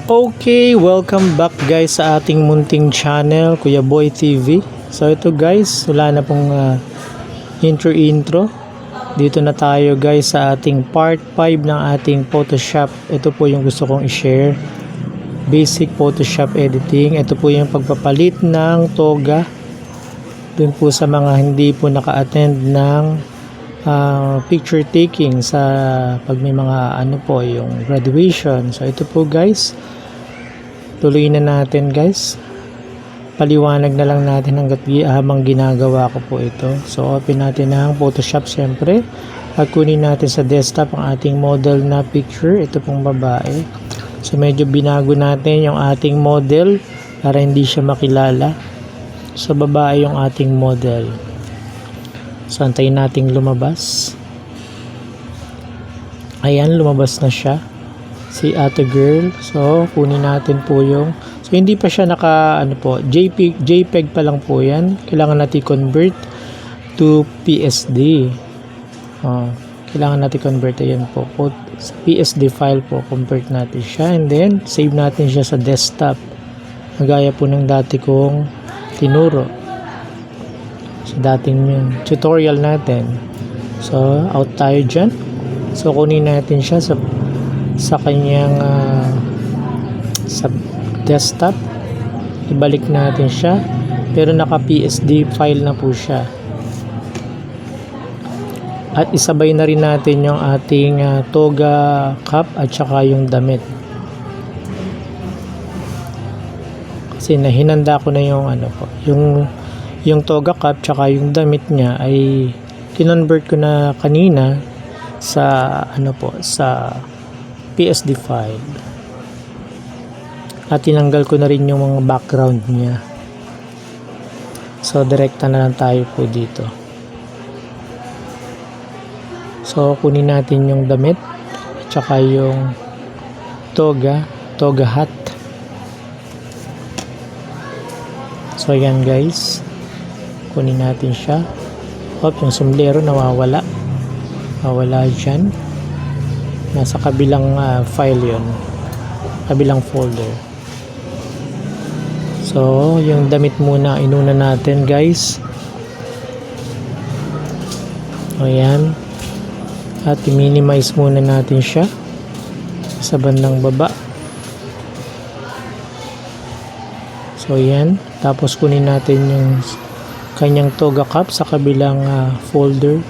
Okay, welcome back guys sa ating munting channel, Kuya Boy TV. So ito guys, wala na pong intro. Dito na tayo guys sa ating part 5 ng ating Photoshop. Ito po yung gusto kong i-share. Basic Photoshop editing. Ito po yung pagpapalit ng toga. Dun po sa mga hindi po naka-attend ng picture taking sa pag may mga yung graduation. So ito po guys, tuloy na natin guys, paliwanag na lang natin habang ginagawa ko po ito. So open natin ang Photoshop syempre at kunin natin sa desktop ang ating model na picture. Ito pong babae. So medyo binago natin yung ating model para hindi siya makilala. So babae yung ating model. So antayin nating lumabas. Ayan, lumabas na siya, si ate girl. So kunin natin po yung, so hindi pa siya naka JPEG pa lang po yan. Kailangan natin convert to PSD. Kailangan natin convert, ayan po, sa PSD file po, convert natin siya and then save natin siya sa desktop gaya po ng dati kong tinuro sa dating yung tutorial natin. So out tayo dyan. So kunin natin siya sa kanyang sa desktop, ibalik natin siya, pero naka PSD file na po siya. At isabay na rin natin yung ating toga cap at saka yung damit, kasi nahinanda ko na yung yung toga cap tsaka yung damit niya ay kinonvert ko na kanina sa sa PSD file. At tinanggal ko na rin yung mga background niya. So direkta na lang tayo po dito. So kunin natin yung damit tsaka yung toga hat. So ayan guys, kunin natin siya. Yung sombrero nawawala dyan, nasa kabilang file yon, kabilang folder. So yung damit muna inuna natin guys. Ayan, at i-minimize muna natin siya sa bandang baba. So ayan, tapos kunin natin yung kanyang toga cap sa kabilang folder.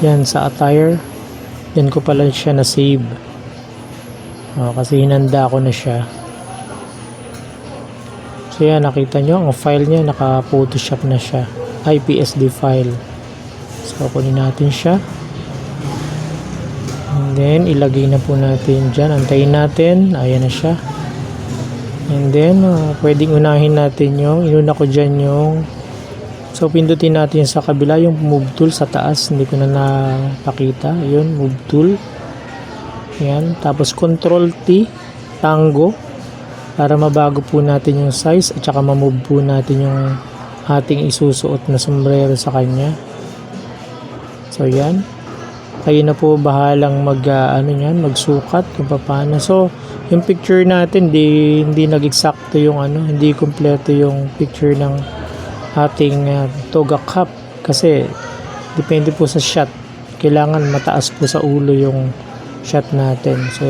Yan, sa attire. Yan ko pala siya na save. Kasi hinanda ko na siya. So yan, nakita nyo ang file niya, naka Photoshop na siya, PSD file. So kunin natin siya and then ilagay na po natin dyan. Antayin natin, ayan na siya. And then pwedeng unahin natin yung inuna ko dyan yung, so pindutin natin sa kabila yung move tool sa taas, hindi ko na napakita, yun, move tool. Yan, tapos control T, tango, para mabago po natin yung size at saka ma-move po natin yung ating isusuot na sombrero sa kanya. So yan, kayo na po bahalang magsukat kung paano. So yung picture natin hindi nag-eksakto yung hindi kompleto yung picture ng ating toga cap, kasi depende po sa shot, kailangan mataas po sa ulo yung shot natin. So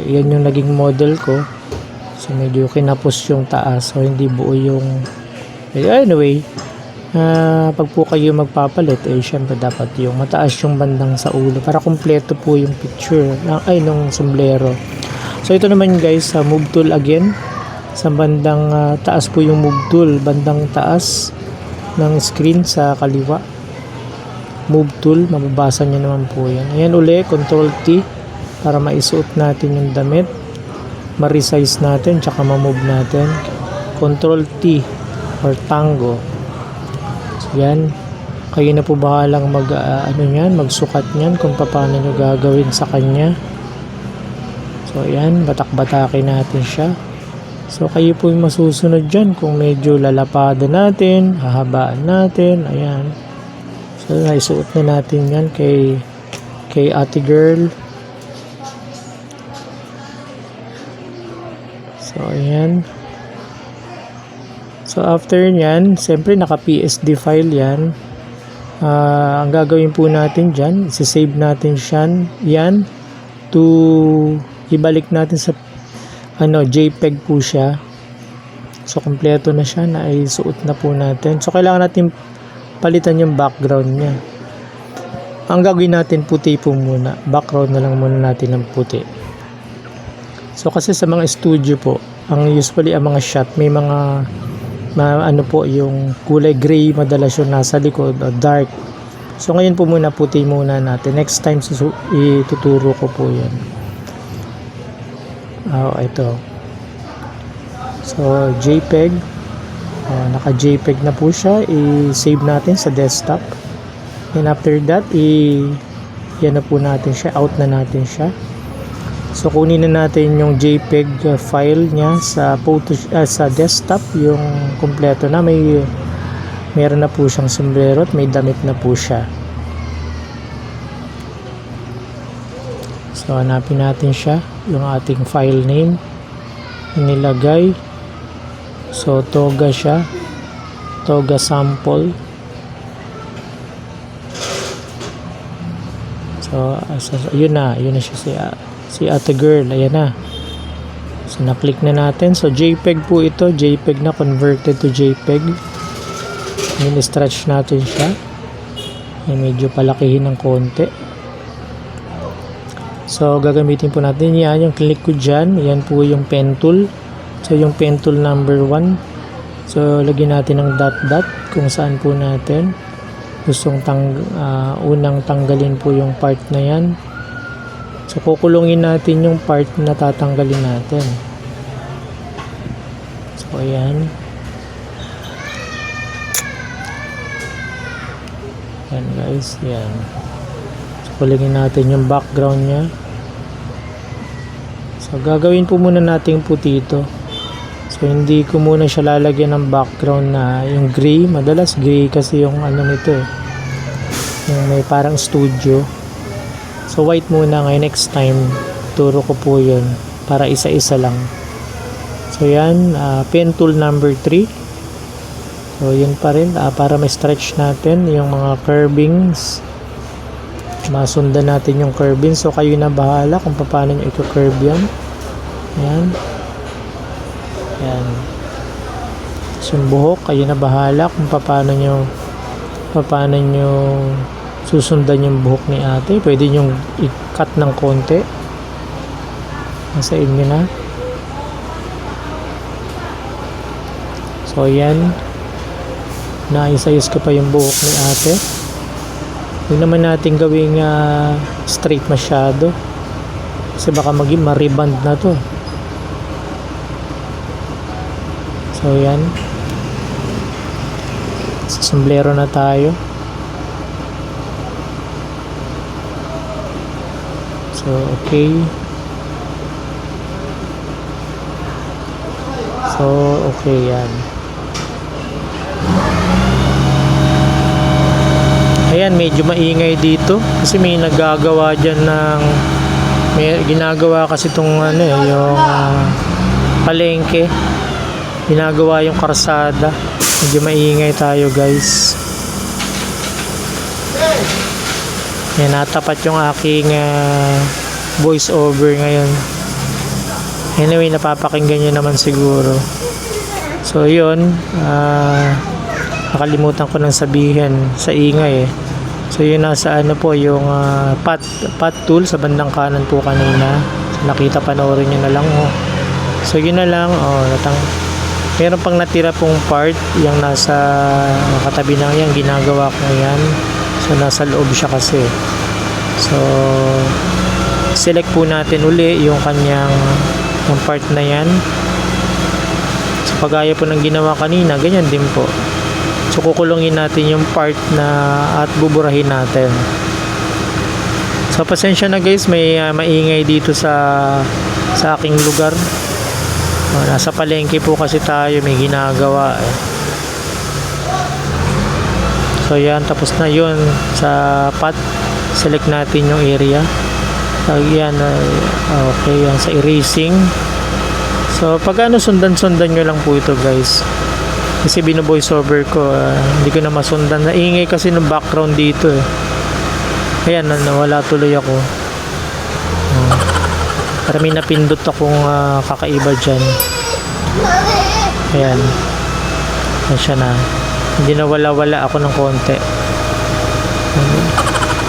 yan yung naging model ko. So medyo kinapos yung taas, so hindi buo yung, anyway, pag po kayo magpapalit syempre dapat yung mataas yung bandang sa ulo para kumpleto po yung picture nung sombrero. So ito naman guys, move tool again, sa bandang taas po yung move tool, bandang taas ng screen sa kaliwa, move tool, mababasa nyo naman po yan. Ayan uli, control T para maisuot natin yung damit, ma-resize natin tsaka ma-move natin, control T or tango. So yan, kayo na po bahalang magsukat nyan kung paano nyo gagawin sa kanya. So ayan, batak-batakin natin siya. So kayo po yung masusunod dyan kung medyo lalapad natin, hahabaan natin. Ayan, so naisuot na natin yan kay ate girl. So ayan. So after nyan, siyempre naka PSD file yan. Ang gagawin po natin dyan, isi-save natin yan to ibalik natin sa JPEG po siya. So kompleto na siya, na isuot na po natin. So kailangan natin palitan yung background niya. Ang gagawin natin puti po muna, background na lang muna natin ng puti. So kasi sa mga studio po, usually ang mga shot may mga po yung kulay gray, madalas yung nasa likod o dark. So ngayon po muna puti muna natin. Next time ituturo ko po yan. Ito. So JPEG, naka JPEG na po siya. I-save natin sa desktop. And after that, yan na po natin siya, out na natin siya. So kunin na natin yung JPEG file niya sa sa desktop, yung kompleto na, meron na po siyang sombrero at may damit na po siya. So hanapin natin siya, yung ating file name inilagay. So toga siya, toga sample. So yun na siya, si ate girl, ayan na. So na-click na natin. So JPEG po ito, JPEG na converted to JPEG. Stretch natin siya. Medyo palakihin ng konti. So gagamitin po natin yan, yung click ko dyan, yan po yung pen tool. So yung pen tool number 1. So lagyan natin ng dot kung saan po natin gustong unang tanggalin po yung part na yan. So kukulungin natin yung part na tatanggalin natin. So ayan. Yan guys, yan. So kulungin natin yung background nya. So gagawin po muna natin puti ito. So hindi ko muna siya lalagyan ng background na yung gray. Madalas gray kasi yung nito yung may parang studio. So white muna ngayon, next time turo ko po yun para isa-isa lang. So yan, pen tool number 3. So yun pa rin, para ma-stretch natin yung mga curvings, masundan natin yung curving. So kayo na bahala kung paano nyo i-curve yan. Yan. Yan. So yung buhok, kayo na bahala kung paano nyo susundan yung buhok ni ate. Pwede nyo i-cut ng konti, nasa inyo na. So yan, naisayos ko pa yung buhok ni ate. Huwag naman natin gawing straight masyado kasi baka maging mariband na to. So yan, sa sombrero na tayo. So okay. So okay yan. Ayan, medyo maingay dito kasi may nagagawa dyan may ginagawa kasi itong yung palengke, ginagawa yung karsada. Medyo maingay tayo guys. Yan, natapat yung aking voice over ngayon. Anyway, napapakinggan nyo naman siguro. So yun, nakalimutan ko nang sabihin sa ingay So yun, nasa po yung path tool sa bandang kanan po kanina. So, nakita, panoorin nyo na lang So yun na lang. Meron pang natira pong part, yung nasa katabi na yan, ginagawa ko yan. So nasa loob siya kasi. So select po natin uli yung kanyang yung part na yan. So pagaya po ng ginawa kanina, ganyan din po. So kukulungin natin yung part na at buburahin natin. So pasensya na guys, may maingay dito sa aking lugar. Nasa palengke po kasi tayo, may ginagawa So yan, tapos na yun sa path. Select natin yung area. So yan, okay, yan sa erasing. So So pag ano, sundan-sundan nyo lang po ito guys. Kasi bino-voice over ko, hindi ko na masundan. Naingay kasi ng background dito eh. Ayan, nawala tuloy ako. Para may napindot akong kakaiba dyan. Ayan. Ayan siya na. Hindi na wala-wala ako ng konti.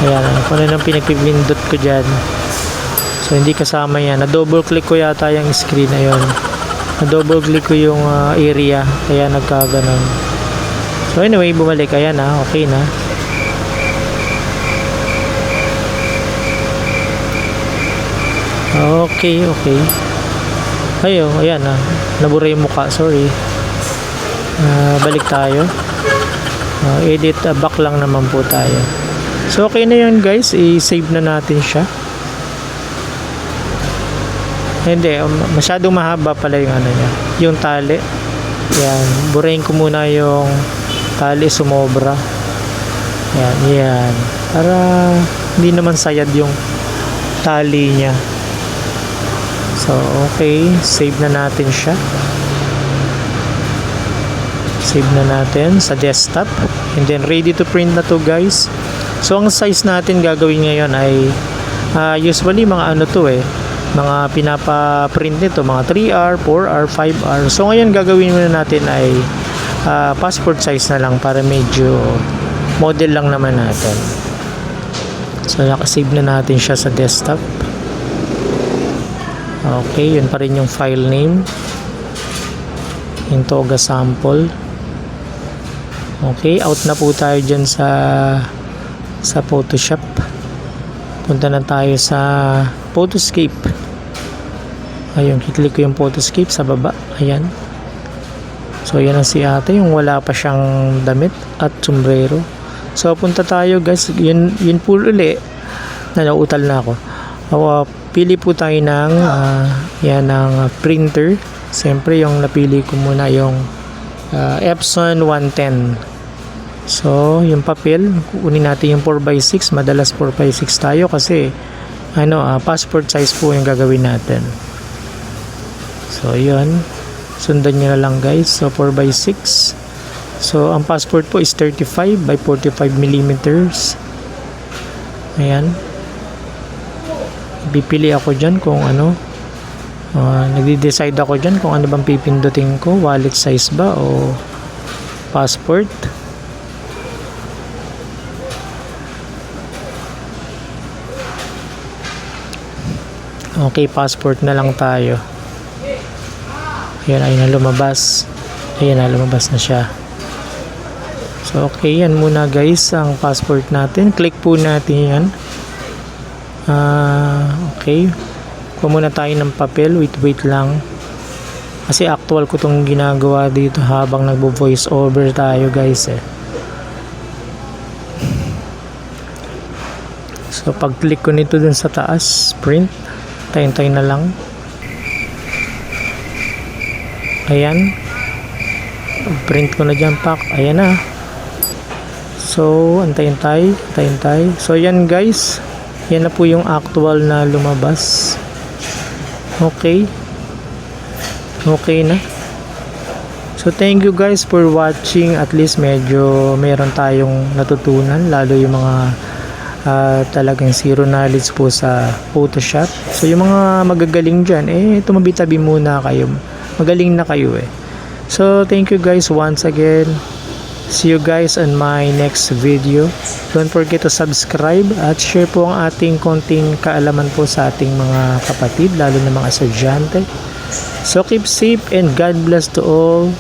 Ayan, kung ano nang pinagpipindot ko dyan. So hindi kasama yan. Na-double click ko yata yung screen na yun. Na-double click ko yung area. Kaya nagkaganon. So anyway, bumalik. Ayan na. Okay na. Okay. Ayan na. Nabura yung mukha. Sorry. Balik tayo. Edit. Back lang naman po tayo. So okay na yun guys. I-save na natin siya. Hindi. Masyadong mahaba pala yung ano niya. Yung tali. Yan. Burahin ko muna yung tali. Sumobra. Yan. Para hindi naman sayad yung tali niya. So, okay. Save na natin siya. Save na natin sa desktop. And then, ready to print na to guys. So, ang size natin gagawin ngayon ay usually mga ano to eh. Mga pinapa-print nito. Mga 3R, 4R, 5R. So, ngayon gagawin muna natin ay passport size na lang para medyo model lang naman natin. So, nakasave na natin siya sa desktop. Okay, yun pa rin yung file name. Yung Toga sample. Okay, out na po tayo dyan sa Photoshop. Punta na tayo sa Photoscape. Ayun, kiklik ko yung Photoscape sa baba. Ayan. So, yan ang si ate, yung wala pa siyang damit at sombrero. So, punta tayo guys. Yun po uli. Nauutal na ako. Pili po tayo ng ng printer. Siyempre yung napili ko muna yung Epson 110. So yung papel, kunin natin yung 4x6. Madalas 4x6 tayo kasi passport size po yung gagawin natin. So yun, sundan nyo na lang guys. So 4x6. So ang passport po is 35 by 45 millimeters. Ayan. Pipili ako dyan kung ano, nagde-decide ako dyan kung ano bang pipindutin ko, wallet size ba o passport. Okay, passport na lang tayo. Ayun na lumabas. Ayun na, lumabas na siya. So okay, yan muna guys ang passport natin. Click po natin yan. Okay, kuha muna tayo ng papel. Wait lang kasi actual ko tong ginagawa dito habang nagbo-voice over tayo guys eh. So pag click ko nito dun sa taas, print, tayo na lang. Ayan, print ko na dyan pak. Ayan na. So antayin tayo. So yan guys, yan na po yung actual na lumabas. Okay na. So thank you guys for watching. At least medyo meron tayong natutunan, lalo yung mga talagang zero knowledge po sa Photoshop. So yung mga magagaling dyan, tumabi-tabi muna kayo, magaling na kayo eh. So thank you guys once again. See you guys on my next video. Don't forget to subscribe at share po ang ating konting kaalaman po sa ating mga kapatid, lalo na mga estudyante. So keep safe and God bless to all.